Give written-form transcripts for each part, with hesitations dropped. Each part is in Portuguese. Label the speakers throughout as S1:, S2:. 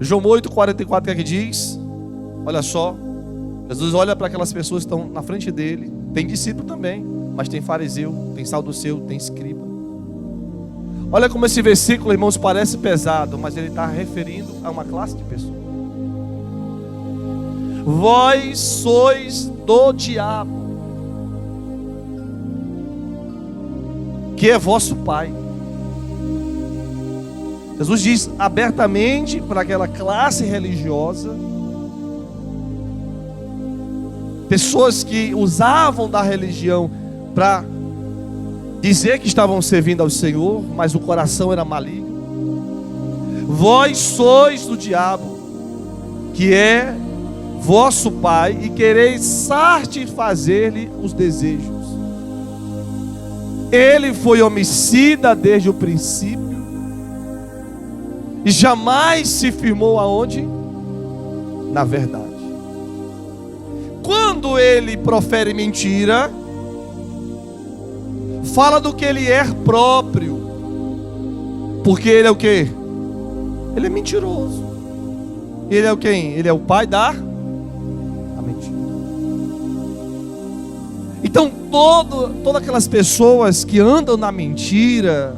S1: João 8,44, o que é que diz? Olha só, Jesus olha para aquelas pessoas que estão na frente dele. Tem discípulo também, mas tem fariseu, tem saduceu, tem escriba. Olha como esse versículo, irmãos, parece pesado, mas ele está referindo a uma classe de pessoas. Vós sois do diabo, que é vosso pai. Jesus diz abertamente para aquela classe religiosa, pessoas que usavam da religião para dizer que estavam servindo ao Senhor, mas o coração era maligno. Vós sois do diabo, que é vosso pai, e quereis satisfazer-lhe os desejos. Ele foi homicida desde o princípio e jamais se firmou aonde? Na verdade. Quando ele profere mentira, fala do que ele é próprio, porque ele é o quê? Ele é mentiroso. Ele é o quem? Ele é o pai da mentira. Então todas aquelas pessoas que andam na mentira,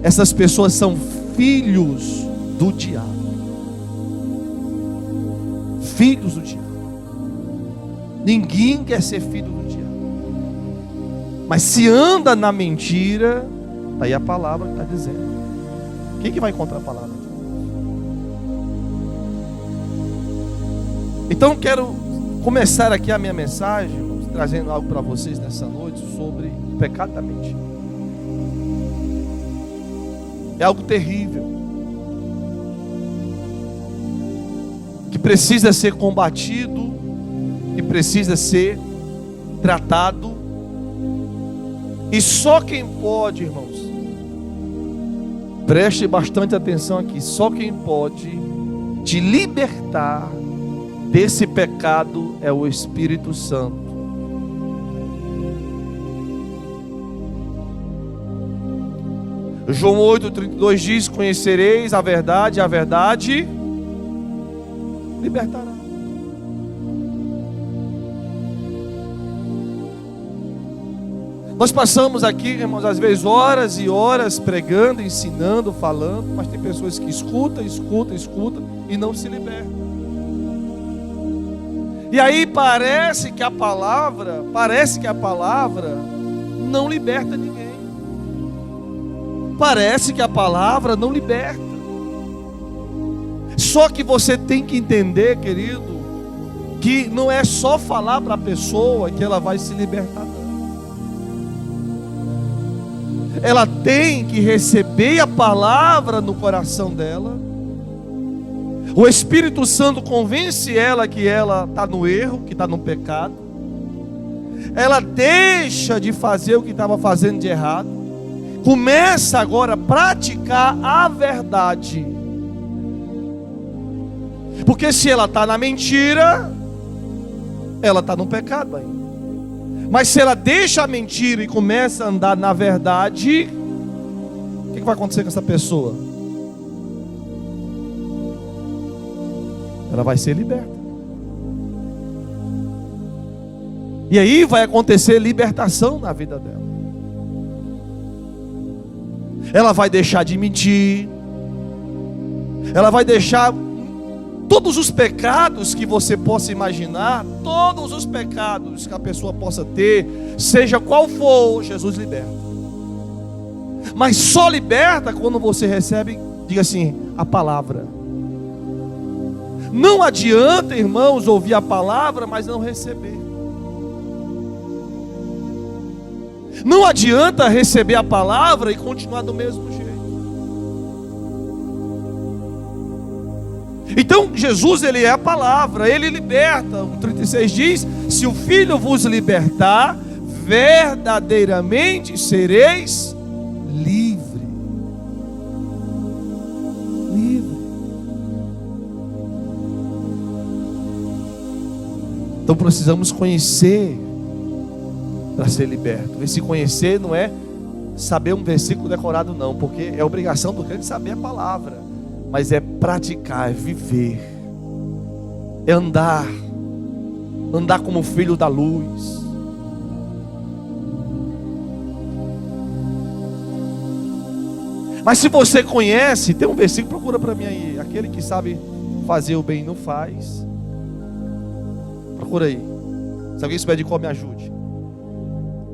S1: essas pessoas são filhos do diabo. Filhos do diabo. Ninguém quer ser filho do diabo. Mas se anda na mentira, está aí a palavra que está dizendo. Quem que vai encontrar a palavra? Então quero começar aqui a minha mensagem, irmãos, trazendo algo para vocês nessa noite sobre o pecado da mentira. É algo terrível, que precisa ser combatido, que precisa ser tratado. E só quem pode, irmãos, preste bastante atenção aqui, só quem pode te libertar desse pecado é o Espírito Santo. João 8,32 diz: conhecereis a verdade libertará. Nós passamos aqui, irmãos, às vezes horas e horas pregando, ensinando, falando, mas tem pessoas que escutam e não se libertam. E aí parece que a palavra não liberta ninguém. Parece que a palavra não liberta. Só que você tem que entender, querido, que não é só falar para a pessoa que ela vai se libertar, não. Ela tem que receber a palavra no coração dela. O Espírito Santo convence ela que ela está no erro, que está no pecado. Ela deixa de fazer o que estava fazendo de errado. Começa agora a praticar a verdade. Porque se ela está na mentira, ela está no pecado ainda. Mas se ela deixa a mentira e começa a andar na verdade, o que vai acontecer com essa pessoa? Ela vai ser liberta. E aí vai acontecer libertação na vida dela. Ela vai deixar de mentir. Ela vai deixar todos os pecados que você possa imaginar, todos os pecados que a pessoa possa ter, seja qual for, Jesus liberta. Mas só liberta quando você recebe, diga assim, a palavra. Não adianta, irmãos, ouvir a palavra, mas não receber. Não adianta receber a palavra e continuar do mesmo jeito. Então Jesus, ele é a palavra, ele liberta. O 36 diz: se o Filho vos libertar, verdadeiramente sereis livre. Então precisamos conhecer para ser liberto. Esse conhecer não é saber um versículo decorado, não, porque é obrigação do crente saber a palavra. mas é praticar, é viver, é andar como filho da luz. Mas se você conhece, tem um versículo, procura para mim aí. Aquele que sabe fazer o bem e não faz. Procura aí. Se alguém souber de qual, me ajude.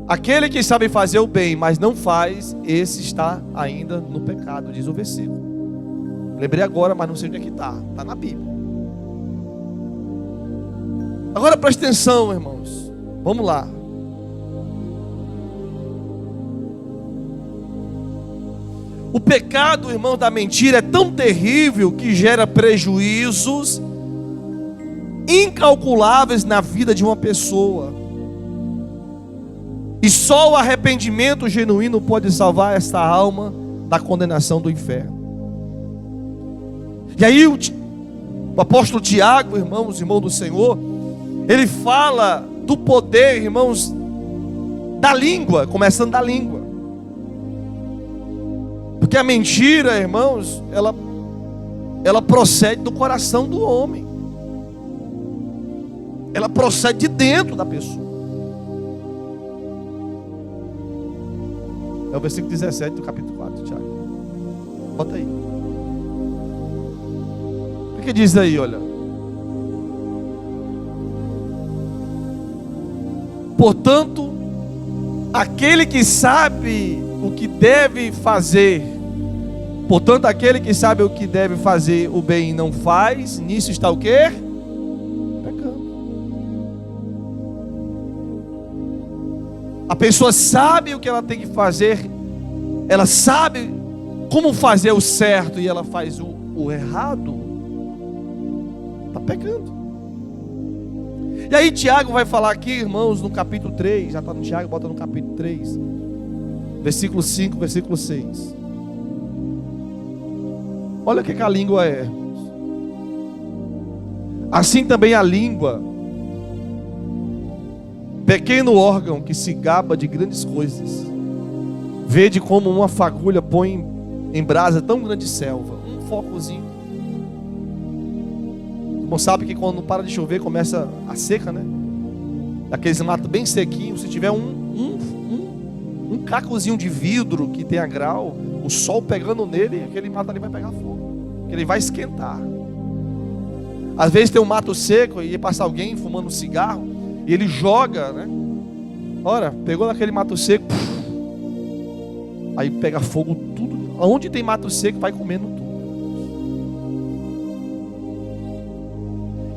S1: Aquele que sabe fazer o bem, mas não faz, esse está ainda no pecado, diz o versículo. Lembrei agora, mas não sei onde é que está. Está na Bíblia. Agora preste atenção, irmãos. Vamos lá. O pecado, irmão, da mentira é tão terrível que gera prejuízos incalculáveis na vida de uma pessoa. E só o arrependimento genuíno pode salvar esta alma da condenação do inferno. E aí o apóstolo Tiago, irmãos do Senhor, ele fala do poder, irmãos, da língua, começando da língua. Porque a mentira, irmãos, ela procede do coração do homem. Ela procede de dentro da pessoa. É o versículo 17 do capítulo 4, Tiago. Bota aí. O que diz aí, olha? Portanto, aquele que sabe o que deve fazer, o bem e não faz, nisso está o quê? Pecando. A pessoa sabe o que ela tem que fazer, ela sabe como fazer o certo e ela faz o errado, está pecando. E aí Tiago vai falar aqui, irmãos, no capítulo 3, já está no Tiago, bota no capítulo 3, versículo 5, versículo 6. Olha o que a língua é. Assim também a língua, pequeno órgão que se gaba de grandes coisas, vede como uma fagulha põe em brasa tão grande selva. Um focozinho. Não sabe que quando para de chover começa a seca, né? Aqueles matos bem sequinhos. Se tiver um cacozinho de vidro que tenha grau, o sol pegando nele, aquele mato ali vai pegar fogo, porque ele vai esquentar. Às vezes tem um mato seco e passa alguém fumando um cigarro e ele joga, né? Ora, pegou naquele mato seco, aí pega fogo tudo. Onde tem mato seco vai comendo tudo.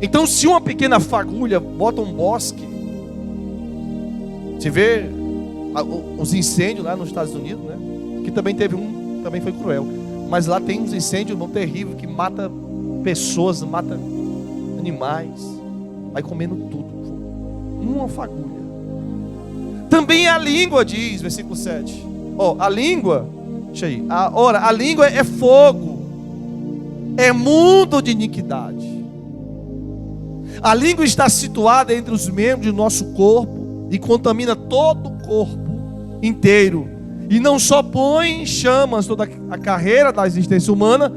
S1: Então, se uma pequena fagulha bota um bosque, você vê os incêndios lá nos Estados Unidos, né? Que também teve também foi cruel. Mas lá tem uns incêndios terríveis que mata pessoas, mata animais, vai comendo tudo. Uma fagulha. Também a língua diz, versículo 7. A língua, deixa aí. Ora, a língua é fogo, é mundo de iniquidade. A língua está situada entre os membros do nosso corpo e contamina todo o corpo inteiro. E não só põe em chamas toda a carreira da existência humana,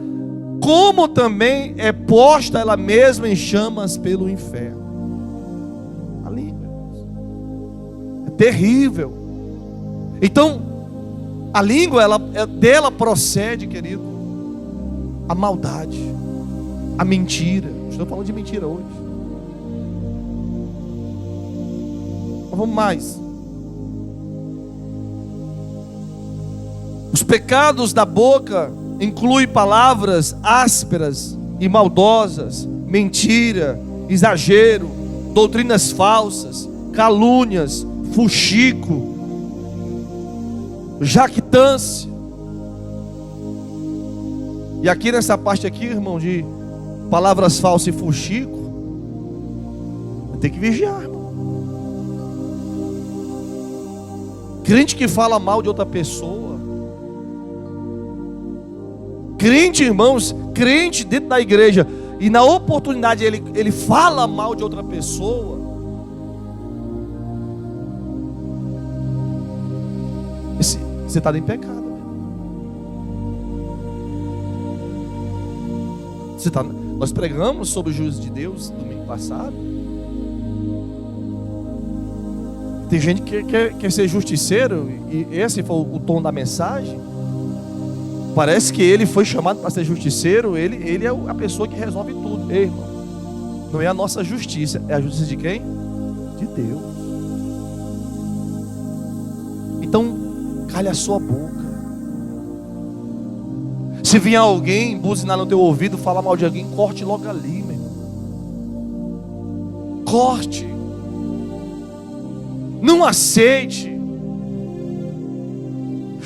S1: como também é posta ela mesma em chamas pelo inferno. A língua é terrível. Então, a língua, dela procede, querido, a maldade, a mentira. Estou falando de mentira hoje. Vamos mais. Os pecados da boca incluem palavras ásperas e maldosas, mentira, exagero, doutrinas falsas, calúnias, fuxico, jactância. E aqui nessa parte aqui, irmão, de palavras falsas e fuxico, tem que vigiar, irmão. Crente que fala mal de outra pessoa, crente, irmãos, crente dentro da igreja, e na oportunidade ele fala mal de outra pessoa, você está em pecado. Nós pregamos sobre o juízo de Deus domingo passado. Tem gente que quer ser justiceiro, e esse foi o tom da mensagem. Parece que ele foi chamado para ser justiceiro. Ele é a pessoa que resolve tudo. Ei, irmão, não é a nossa justiça, é a justiça de quem? De Deus. Então, calha a sua boca. Se vier alguém buzinar no teu ouvido, falar mal de alguém, corte logo ali, meu irmão. Corte. Não aceite.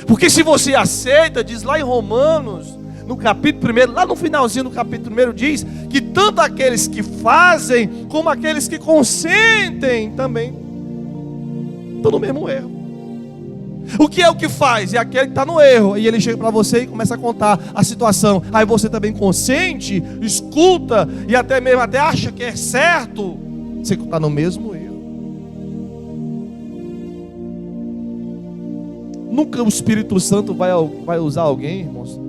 S1: Porque se você aceita, diz lá em Romanos, no capítulo 1, lá no finalzinho do capítulo 1, diz que tanto aqueles que fazem, como aqueles que consentem também estão no mesmo erro. O que é o que faz? É aquele que está no erro. E ele chega para você e começa a contar a situação. Aí você também consente, escuta e até acha que é certo. Você está no mesmo erro. Nunca o Espírito Santo vai usar alguém, irmãos,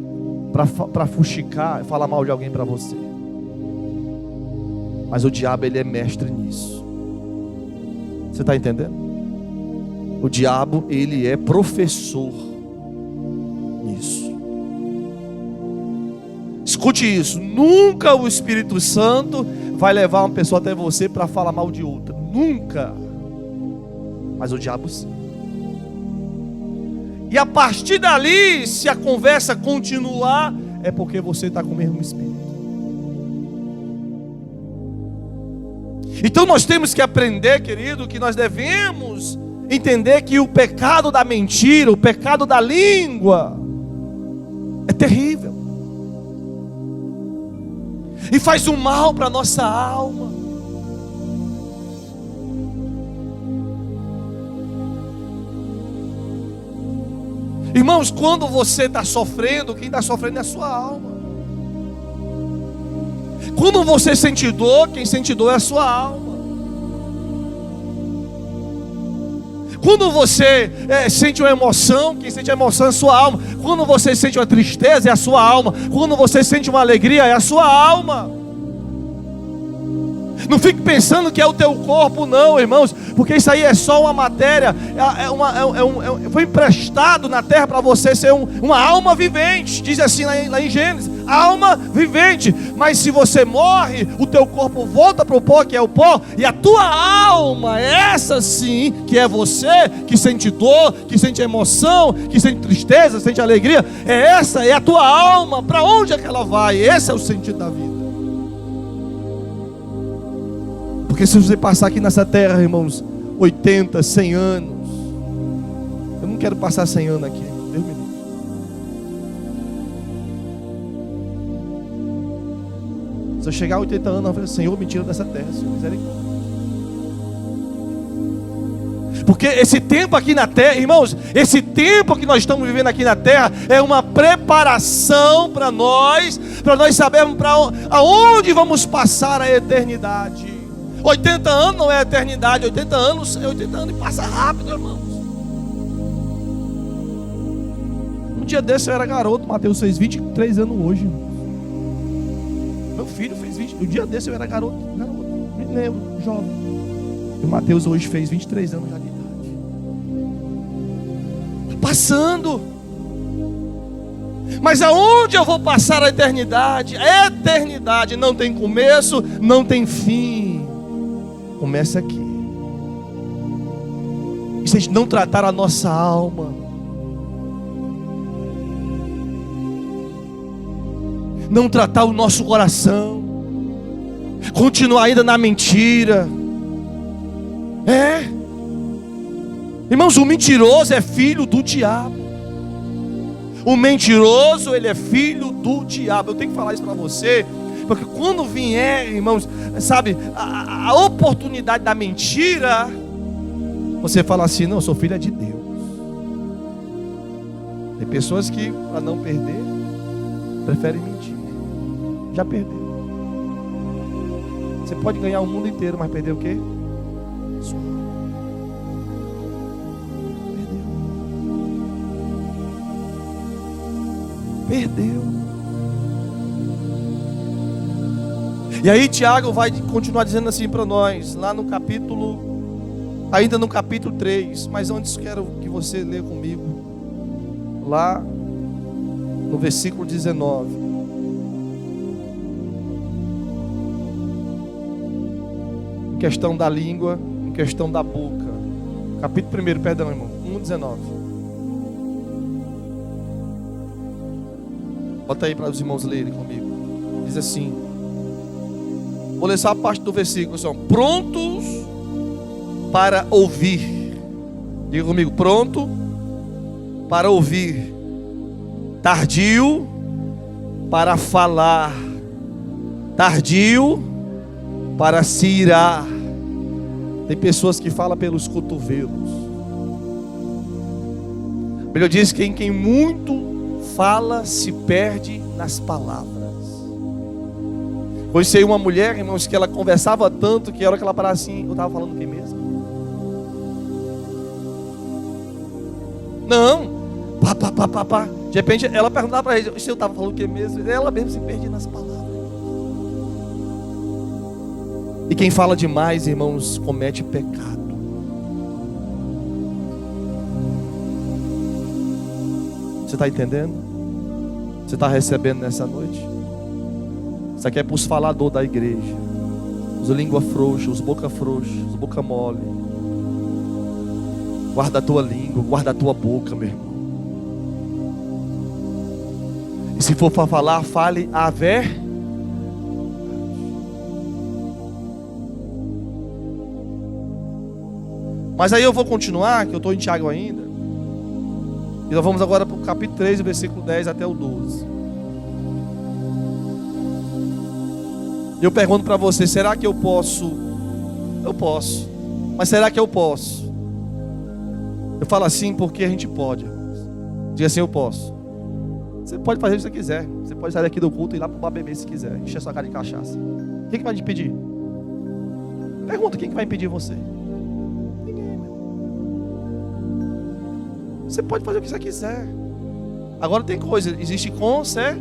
S1: para fuxicar, falar mal de alguém para você. Mas o diabo, ele é mestre nisso. Você está entendendo? O diabo, ele é professor nisso. Escute isso. Nunca o Espírito Santo vai levar uma pessoa até você para falar mal de outra. Nunca. Mas o diabo sim. E a partir dali, se a conversa continuar, é porque você está com o mesmo espírito. Então nós temos que aprender, querido, que nós devemos entender que o pecado da mentira, o pecado da língua é terrível. E faz um mal para a nossa alma. Irmãos, quando você está sofrendo, quem está sofrendo é a sua alma. Quando você sente dor, quem sente dor é a sua alma. Quando você sente uma emoção, quem sente a emoção é a sua alma. Quando você sente uma tristeza, é a sua alma. Quando você sente uma alegria, é a sua alma. Não fique pensando que é o teu corpo, não, irmãos, porque isso aí é só uma matéria. Foi emprestado na terra para você ser uma alma vivente. Diz assim lá em Gênesis, alma vivente. Mas se você morre, o teu corpo volta para o pó, que é o pó, e a tua alma, essa sim, que é você, que sente dor, que sente emoção, que sente tristeza, sente alegria, essa é a tua alma. Para onde é que ela vai? Esse é o sentido da vida. Porque se você passar aqui nessa terra, irmãos, 80, 100 anos, eu não quero passar 100 anos aqui, Deus me livre. Se eu chegar a 80 anos, eu falo, Senhor, me tira dessa terra, Senhor, misericórdia. Porque esse tempo aqui na terra, irmãos, esse tempo que nós estamos vivendo aqui na terra é uma preparação para nós sabermos aonde vamos passar a eternidade. 80 anos não é eternidade, 80 anos e passa rápido, irmãos. Um dia desse eu era garoto, Mateus fez 23 anos hoje, irmãos. Meu filho fez 20, um dia desse eu era garoto, me lembro, jovem. E o Mateus hoje fez 23 anos já de idade. Passando. Mas aonde eu vou passar a eternidade? A eternidade não tem começo, não tem fim. Começa aqui. E se a gente não tratar a nossa alma, não tratar o nosso coração, continuar ainda na mentira, irmãos, o mentiroso é filho do diabo. O mentiroso, ele é filho do diabo. Eu tenho que falar isso para você, porque quando vier, irmãos, sabe, a oportunidade da mentira, você fala assim, não, eu sou filha de Deus. Tem pessoas que, para não perder, preferem mentir. Já perdeu. Você pode ganhar o mundo inteiro, mas perder o quê? Sua alma. Perdeu. E aí Tiago vai continuar dizendo assim para nós, lá no capítulo, ainda no capítulo 3, mas antes quero que você leia comigo, lá no versículo 19. Em questão da língua, em questão da boca. Capítulo 1, perdão, irmão, 1:19. Bota aí para os irmãos lerem comigo. Diz assim, vou ler só a parte do versículo, são prontos para ouvir. Diga comigo, pronto para ouvir, tardio para falar, tardio para se irar. Tem pessoas que falam pelos cotovelos. A Bíblia diz que quem muito fala se perde nas palavras. Conheci uma mulher, irmãos, que ela conversava tanto que a hora que ela parava assim, eu estava falando o que mesmo? Não, pá. De repente ela perguntava para ele, eu estava falando o que mesmo? Ela mesmo se perdia nas palavras. E quem fala demais, irmãos, comete pecado. Você está entendendo? Você está recebendo nessa noite? Isso aqui é para os faladores da igreja, os língua frouxa, os boca frouxa, os boca mole. Guarda a tua língua, guarda a tua boca, meu irmão. E se for para falar, fale a verdade. Mas aí eu vou continuar, que eu estou em Tiago ainda. E nós vamos agora para o capítulo 3, versículo 10 até o 12. Eu pergunto para você, será que eu posso? Eu posso. Mas será que eu posso? Eu falo assim porque a gente pode. Diga assim, eu posso. Você pode fazer o que você quiser. Você pode sair daqui do culto e ir lá para o bar beber se quiser. Encher a sua cara de cachaça. Quem que vai te impedir? Pergunta, quem que vai impedir você? Você pode fazer o que você quiser. Agora tem coisa, existe consequências.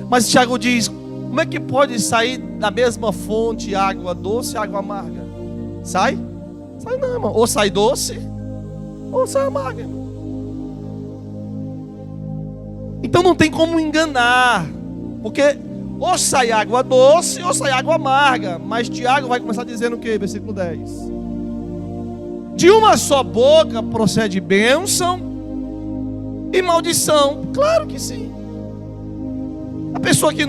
S1: Mas Tiago diz, como é que pode sair da mesma fonte água doce e água amarga? Sai? Sai não, irmão. Ou sai doce, ou sai amarga, irmão. Então não tem como enganar. Porque ou sai água doce, ou sai água amarga. Mas Tiago vai começar dizendo o que? Versículo 10. De uma só boca procede bênção e maldição. Claro que sim. A pessoa que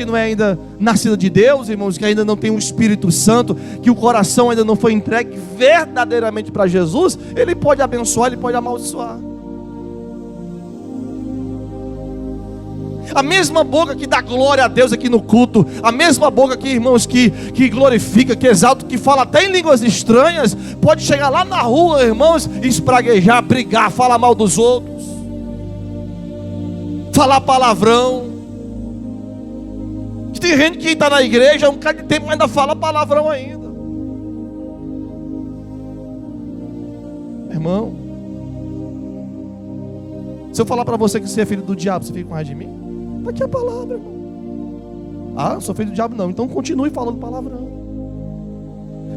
S1: não é ainda nascida de Deus, irmãos, que ainda não tem o Espírito Santo, que o coração ainda não foi entregue verdadeiramente para Jesus, ele pode abençoar, ele pode amaldiçoar. A mesma boca que dá glória a Deus aqui no culto, a mesma boca que, irmãos, que glorifica, que exalta, que fala até em línguas estranhas, pode chegar lá na rua, irmãos, espraguejar, brigar, falar mal dos outros, falar palavrão. Tem gente que está na igreja há um bocado de tempo, mas ainda fala palavrão ainda. Irmão, se eu falar para você que você é filho do diabo, você fica com raiva de mim? Está aqui a palavra, irmão. Ah, não sou filho do diabo não. Então continue falando palavrão.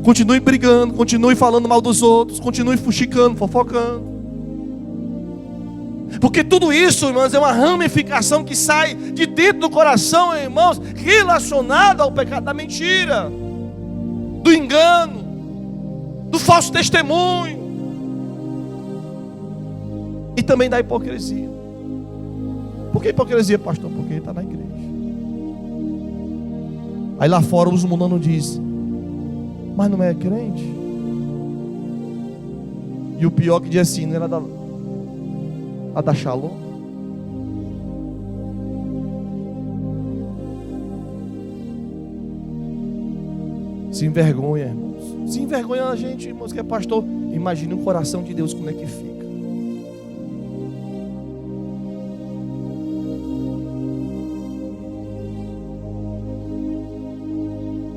S1: Continue brigando, continue falando mal dos outros, continue fuxicando, fofocando. Porque tudo isso, irmãos, é uma ramificação que sai de dentro do coração, irmãos, relacionado ao pecado da mentira, do engano, do falso testemunho e também da hipocrisia. Por que hipocrisia, pastor? Porque ele está na igreja. Aí lá fora os mundanos dizem, mas não é crente? E o pior que diz assim, não era da Shalom? Se envergonha, irmãos. Se envergonha a gente, irmãos, que é pastor. Imagine o coração de Deus como é que fica.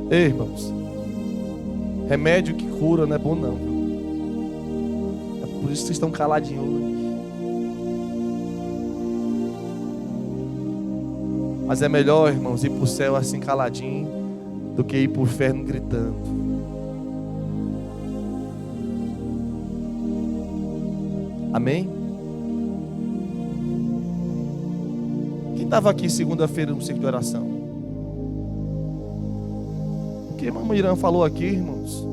S1: Ei, irmãos, remédio que cura não é bom não, viu? É por isso que vocês estão caladinhos hoje. Mas é melhor, irmãos, ir para o céu assim caladinho do que ir para o inferno gritando. Amém? Quem estava aqui segunda-feira no ciclo de oração? O que a irmã Irã falou aqui, irmãos?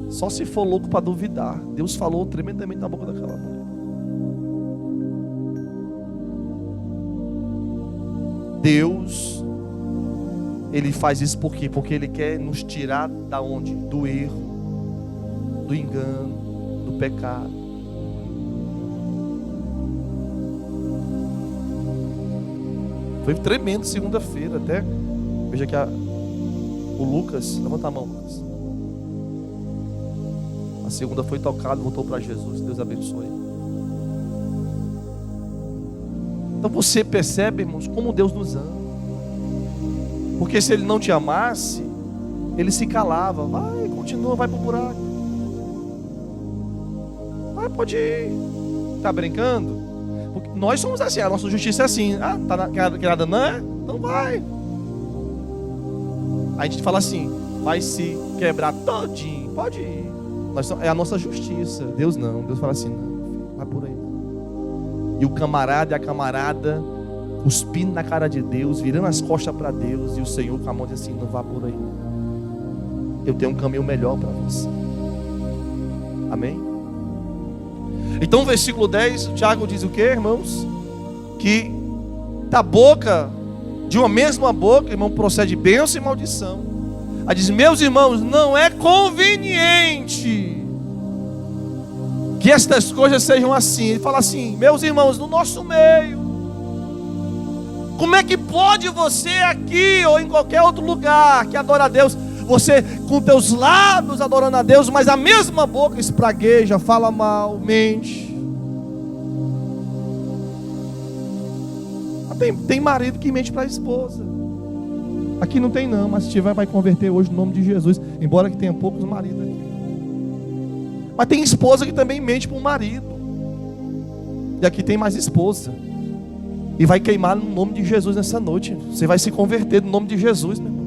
S1: Só se for louco para duvidar. Deus falou tremendamente na boca daquela mulher. Deus, Ele faz isso por quê? Porque Ele quer nos tirar da onde? Do erro, do engano, do pecado. Foi tremendo segunda-feira até. Veja que o Lucas, levanta a mão, Lucas. A segunda foi tocado, voltou para Jesus. Deus abençoe. Então você percebe, irmãos, como Deus nos ama. Porque se Ele não te amasse, Ele se calava. Vai, continua, vai para o buraco. Vai, pode ir. Está brincando? Porque nós somos assim, a nossa justiça é assim. Ah, que nada não é? Então vai. Aí a gente fala assim, vai se quebrar todinho. Pode ir. É a nossa justiça. Deus não. Deus fala assim, não, filho, vai por aí não. E o camarada e a camarada cuspindo na cara de Deus, virando as costas para Deus, e o Senhor com a mão diz assim, não vá por aí não. Eu tenho um caminho melhor para você. Amém? Então, versículo 10, o Tiago diz o que, irmãos? Que da boca, de uma mesma boca, irmão, procede bênção e maldição. Aí diz, meus irmãos, não é conveniente que estas coisas sejam assim. Ele fala assim, meus irmãos, no nosso meio, como é que pode você aqui ou em qualquer outro lugar que adora a Deus, você com teus lábios adorando a Deus, mas a mesma boca espragueja, fala mal, mente. Tem marido que mente para a esposa. Aqui não tem não, mas se tiver vai converter hoje no nome de Jesus, embora que tenha poucos maridos aqui. Mas tem esposa que também mente para o marido. E aqui tem mais esposa. E vai queimar no nome de Jesus nessa noite. Você vai se converter no nome de Jesus, meu irmão.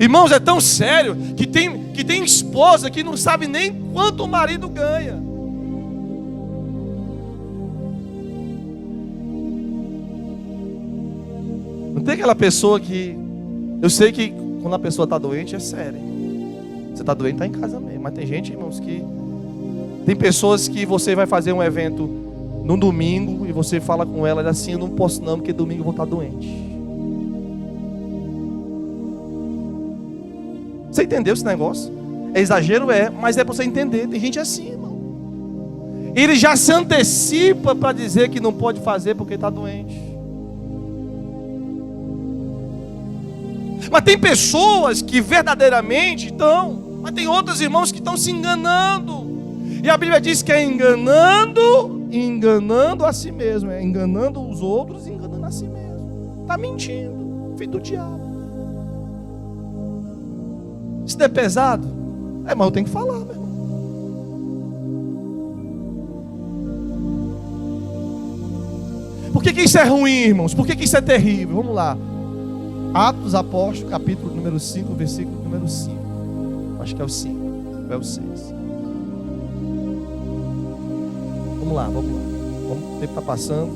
S1: Irmãos, é tão sério que tem esposa que não sabe nem quanto o marido ganha. Não tem aquela pessoa que... Eu sei que quando a pessoa está doente é sério. Você está doente, está em casa mesmo. Mas tem gente, irmãos, que... Tem pessoas que você vai fazer um evento no domingo e você fala com ela assim, eu não posso não, porque domingo eu vou estar doente. Você entendeu esse negócio? É exagero? É, mas é para você entender. Tem gente assim, irmão. Ele já se antecipa para dizer que não pode fazer porque está doente. Mas tem pessoas que verdadeiramente estão, mas tem outros irmãos que estão se enganando. E a Bíblia diz que é enganando a si mesmo. É enganando os outros e enganando a si mesmo. Está mentindo, filho do diabo. Isso não é pesado? Mas eu tenho que falar, meu irmão. Por que isso é ruim, irmãos? Por que isso é terrível? Vamos lá. Atos dos Apóstolos, capítulo número 5, versículo número 5. Acho que é o 5, é o 6. Vamos lá. O tempo está passando.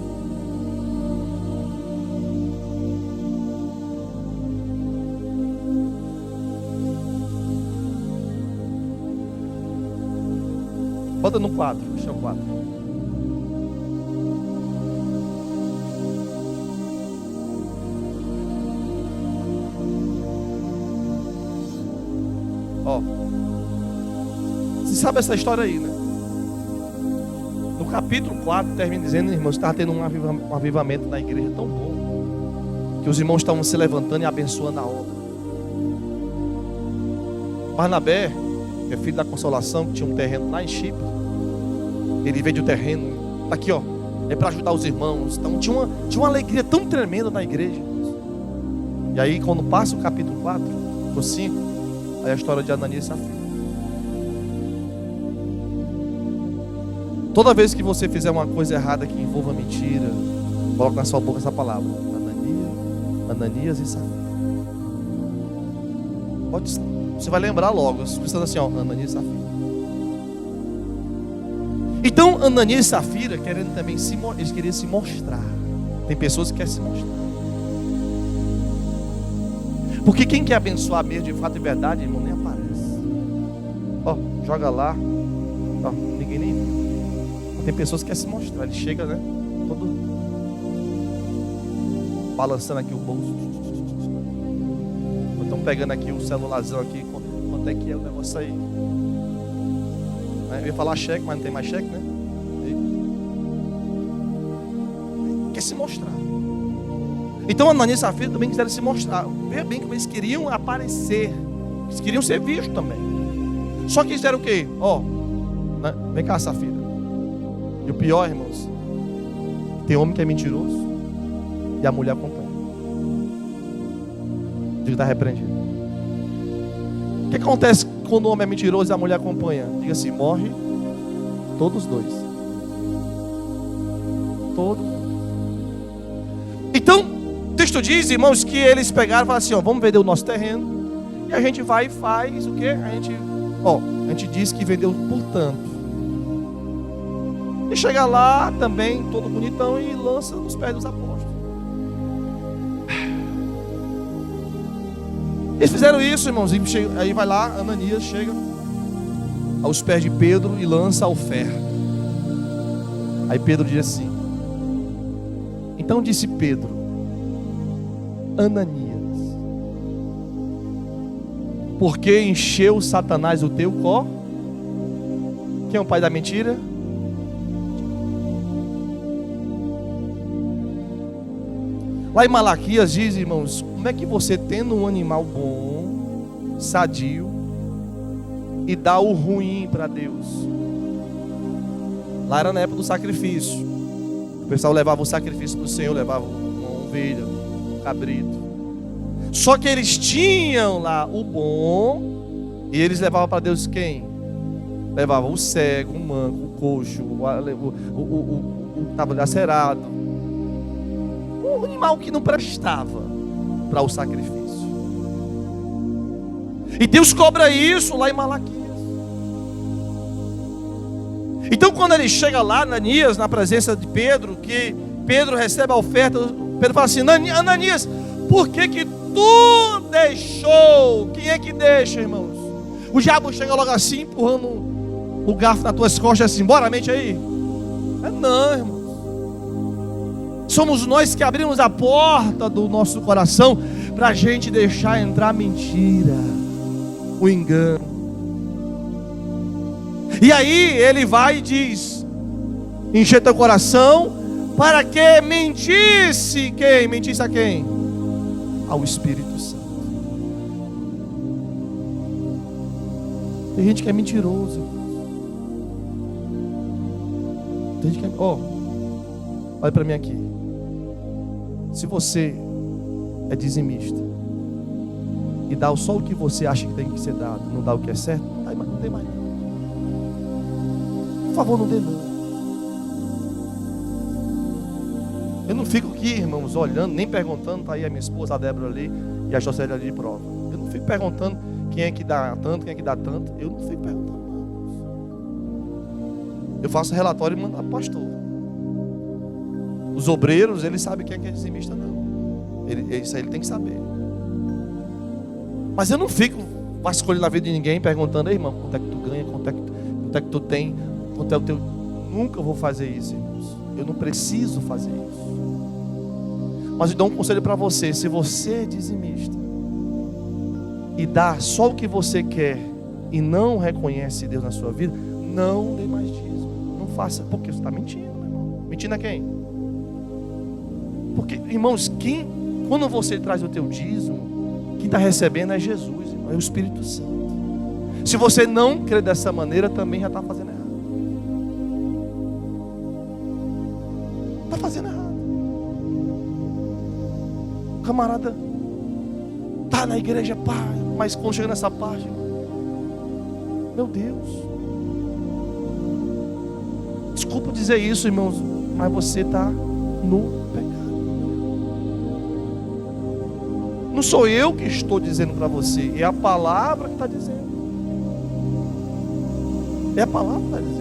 S1: Bota no 4, deixa o 4. Ó, você sabe essa história aí, né? No capítulo 4 termina dizendo, irmãos, estava tendo um avivamento na igreja tão bom, que os irmãos estavam se levantando e abençoando a obra. Barnabé, que é filho da Consolação, que tinha um terreno lá em Chipre, ele veio do terreno, tá aqui ó, é para ajudar os irmãos. Então tinha uma alegria tão tremenda na igreja. E aí quando passa o capítulo 4, o 5, aí a história de Ananias e Safira. Toda vez que você fizer uma coisa errada que envolva mentira, coloque na sua boca essa palavra: Ananias e Safira. Você vai lembrar logo, pensando assim, ó, Ananias e Safira. Então, Ananias e Safira querendo também eles queriam se mostrar. Tem pessoas que querem se mostrar. Porque quem quer abençoar mesmo de fato e verdade, irmão, nem aparece. Ó, joga lá, ó, ninguém nem viu. Tem pessoas que querem se mostrar. Ele chega, né, todo balançando aqui o bolso. Estão pegando aqui o celularzão aqui. Quanto é que é o negócio aí? Eu ia falar cheque, mas não tem mais cheque, né? Quer se mostrar. Então Ananias e Safira também quiseram se mostrar. Veja bem como eles queriam aparecer. Eles queriam ser vistos também. Só que eles fizeram o quê? Ó, né? Vem cá, Safira. E o pior, irmãos, tem homem que é mentiroso e a mulher acompanha. Diga que está repreendido. O que acontece quando o homem é mentiroso e a mulher acompanha? Diga assim: morre todos dois. Todos. Então, o texto diz, irmãos, que eles pegaram e falaram assim: ó, vamos vender o nosso terreno e a gente vai e faz o quê? A gente diz que vendeu por tanto. E chega lá também, todo bonitão, e lança nos pés dos apóstolos. Eles fizeram isso, irmãos. Aí vai lá, Ananias chega aos pés de Pedro e lança a oferta. Aí Pedro diz assim: então disse Pedro: Ananias, por que encheu Satanás o teu cor? Quem é o pai da mentira? Lá em Malaquias diz, irmãos, como é que você, tendo um animal bom, sadio, e dá o ruim para Deus? Lá era na época do sacrifício. O pessoal levava o sacrifício para o Senhor, levava uma ovelha, um cabrito. Só que eles tinham lá o bom, e eles levavam para Deus quem? Levavam o cego, o manco, o coxo, o que estava lacerado. Um animal que não prestava para o sacrifício. E Deus cobra isso lá em Malaquias. Então quando ele chega lá, Ananias, na presença de Pedro, que Pedro recebe a oferta, Pedro fala assim: Ananias, por que tu deixou? Quem é que deixa, irmãos? O diabo chega logo assim, empurrando o garfo nas tuas costas assim: bora, mente aí. Não, irmão. Somos nós que abrimos a porta do nosso coração para a gente deixar entrar a mentira, o engano. E aí ele vai e diz: encher teu coração para que mentisse quem? Mentisse a quem? Ao Espírito Santo. Tem gente que é mentiroso. Tem gente que é... olha para mim aqui. Se você é dizimista e dá só o que você acha que tem que ser dado, não dá o que é certo, não tem mais. Por favor, não dê não. Eu não fico aqui, irmãos, olhando, nem perguntando. Está aí a minha esposa, a Débora ali, e a Jocélia ali de prova. Eu não fico perguntando quem é que dá tanto, quem é que dá tanto. Eu não fico perguntando não. Eu faço relatório e mando para o pastor. Os obreiros, eles sabem quem é dizimista, não. Isso aí ele tem que saber. Mas eu não fico vasculhando a vida de ninguém, perguntando: ei, irmão, quanto é que tu ganha, quanto é que tu tem, quanto é o teu... Nunca vou fazer isso, irmãos. Eu não preciso fazer isso. Mas eu dou um conselho para você: se você é dizimista e dá só o que você quer e não reconhece Deus na sua vida, não dê mais dízimo. Não faça, porque você está mentindo, meu irmão. Mentindo a quem? Porque, irmãos, quando você traz o teu dízimo, quem está recebendo é Jesus, irmão, é o Espírito Santo. Se você não crê dessa maneira, também já está fazendo errado. Está fazendo errado. O camarada está na igreja, pá, mas quando chega nessa parte, meu Deus, Desculpa dizer isso, irmãos, mas você está no pecado. Não sou eu que estou dizendo para você, é a palavra que está dizendo. É a palavra que está dizendo.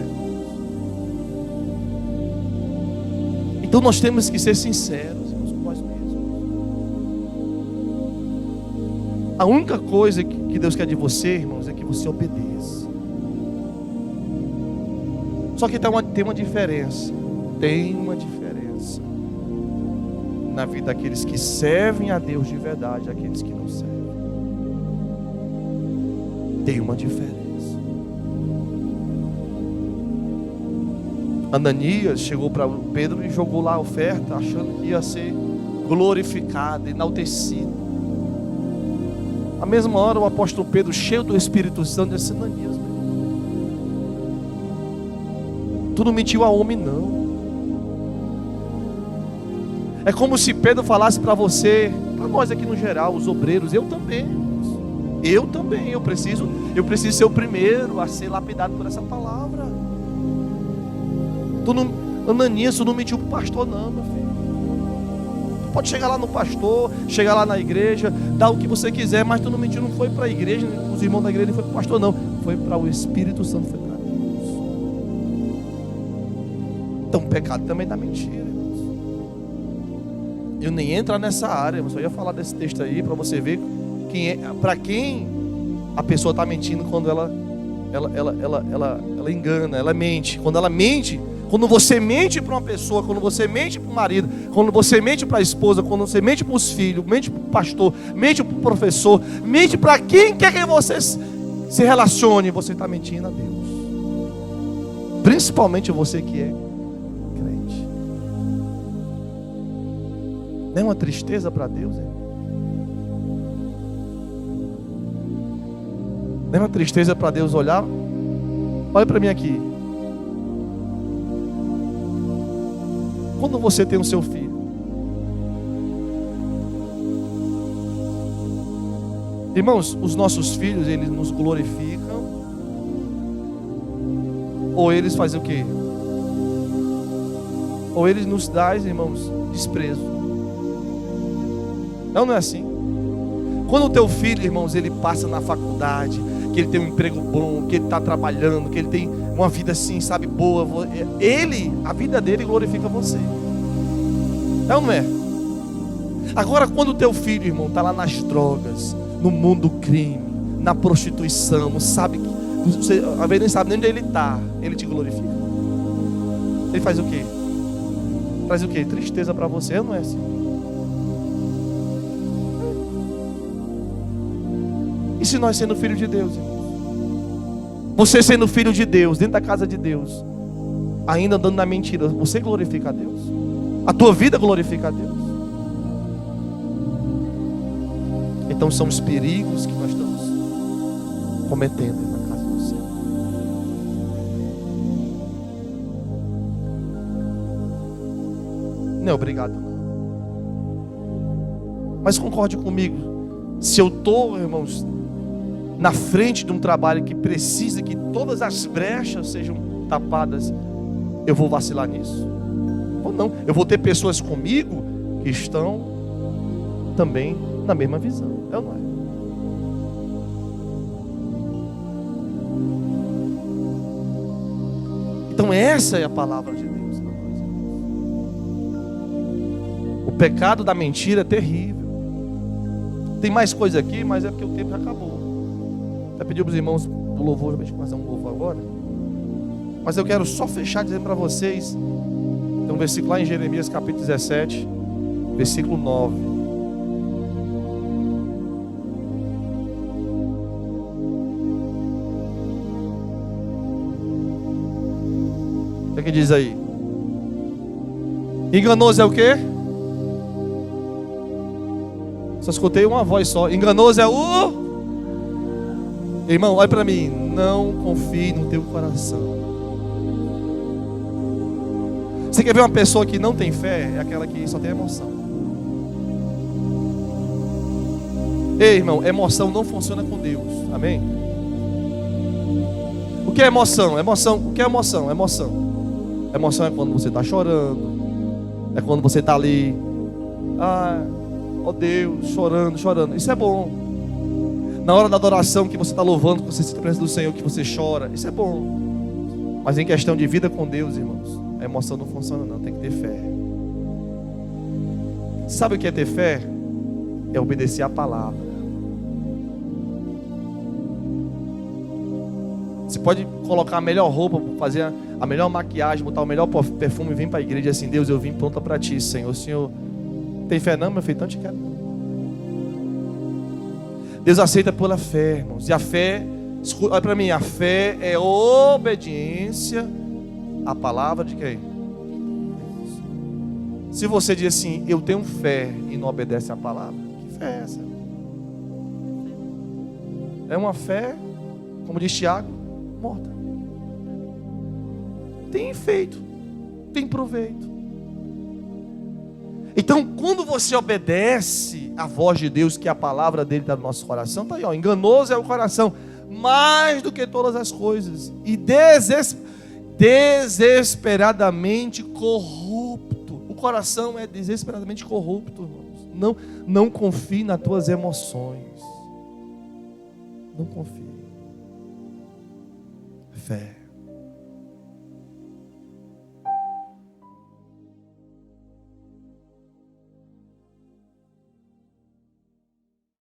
S1: Então nós temos que ser sinceros, irmãos, com nós mesmos. A única coisa que Deus quer de você, irmãos, é que você obedeça. Só que tem uma diferença. Tem uma diferença na vida daqueles que servem a Deus de verdade e aqueles que não servem. Tem uma diferença. Ananias chegou para Pedro e jogou lá a oferta, achando que ia ser glorificado, enaltecido. Na mesma hora o apóstolo Pedro, cheio do Espírito Santo, disse: Ananias, tu não mentiu a homem, não. É como se Pedro falasse para você, para nós aqui no geral, os obreiros, eu preciso ser o primeiro a ser lapidado por essa palavra. Ananias, tu não mentiu para o pastor, não, meu filho. Tu pode chegar lá no pastor, chegar lá na igreja, dar o que você quiser, mas tu não mentiu, não foi para a igreja, os irmãos da igreja, não foi para o pastor, não. Foi para o Espírito Santo, foi para Deus. Então, o pecado também dá mentira, irmãos. Eu nem entro nessa área, eu só ia falar desse texto aí para você ver para quem a pessoa está mentindo quando ela engana, ela mente. Quando ela mente, quando você mente para uma pessoa, quando você mente para o marido, quando você mente para a esposa, quando você mente para os filhos, mente para o pastor, mente para o professor, mente para quem quer que você se relacione, você está mentindo a Deus. Principalmente você que é crente. Não é uma tristeza para Deus, irmão? Não é uma tristeza para Deus olhar? Olha para mim aqui. Quando você tem o seu filho, irmãos, os nossos filhos, eles nos glorificam, ou eles fazem o quê? Ou eles nos dão, irmãos, desprezo. Não é assim. Quando o teu filho, irmãos, ele passa na faculdade, que ele tem um emprego bom, que ele está trabalhando, que ele tem uma vida assim, sabe, boa, a vida dele glorifica você. Não é? Agora, quando o teu filho, irmão, está lá nas drogas, no mundo do crime, na prostituição, não sabe, você às vezes nem sabe nem onde ele está, ele te glorifica. Ele faz o quê? Traz o quê? Tristeza para você, não é assim? E se nós sendo filho de Deus, irmão? Você sendo filho de Deus, dentro da casa de Deus, ainda andando na mentira, você glorifica a Deus? A tua vida glorifica a Deus? Então são os perigos que nós estamos cometendo na casa do Senhor. Não é obrigado, não. Mas concorde comigo, se eu estou, irmãos, na frente de um trabalho que precisa que todas as brechas sejam tapadas, eu vou vacilar nisso? Ou não? Eu vou ter pessoas comigo que estão também na mesma visão. Eu não é? Então essa é a palavra de Deus para nós. O pecado da mentira é terrível. Tem mais coisa aqui, mas é porque o tempo já acabou. Até pedi para os irmãos do louvor, a gente vai fazer um louvor agora. Mas eu quero só fechar dizendo para vocês, tem um versículo lá em Jeremias capítulo 17, versículo 9. O que diz aí? Enganoso é o quê? Só escutei uma voz só. Enganoso é o... Irmão, olha para mim. Não confie no teu coração. Você quer ver uma pessoa que não tem fé? É aquela que só tem emoção. Ei, irmão, emoção não funciona com Deus. Amém? O que é emoção? O que é emoção? Emoção Emoção é quando você está chorando, é quando você está ali, oh Deus, chorando, chorando. Isso é bom. Na hora da adoração que você está louvando, que você se presença do Senhor, que você chora, isso é bom. Mas em questão de vida com Deus, irmãos, a emoção não funciona não, tem que ter fé. Sabe o que é ter fé? É obedecer a palavra. Você pode colocar a melhor roupa, fazer a melhor maquiagem, botar o melhor perfume e vir para a igreja e assim: Deus, eu vim pronta para ti, Senhor. O Senhor tem fé não, meu filho? Então te quero. Deus aceita pela fé, irmãos. E a fé, olha para mim, a fé é obediência à palavra de quem? Se você diz assim: eu tenho fé, e não obedece à palavra, que fé é essa? É uma fé, como diz Tiago, morta. Tem efeito, tem proveito. Então, quando você obedece à voz de Deus, que a palavra dele está no nosso coração, está aí, ó, enganoso é o coração, mais do que todas as coisas, e desesperadamente corrupto. O coração é desesperadamente corrupto, irmãos. Não confie nas tuas emoções. Não confie. Fé.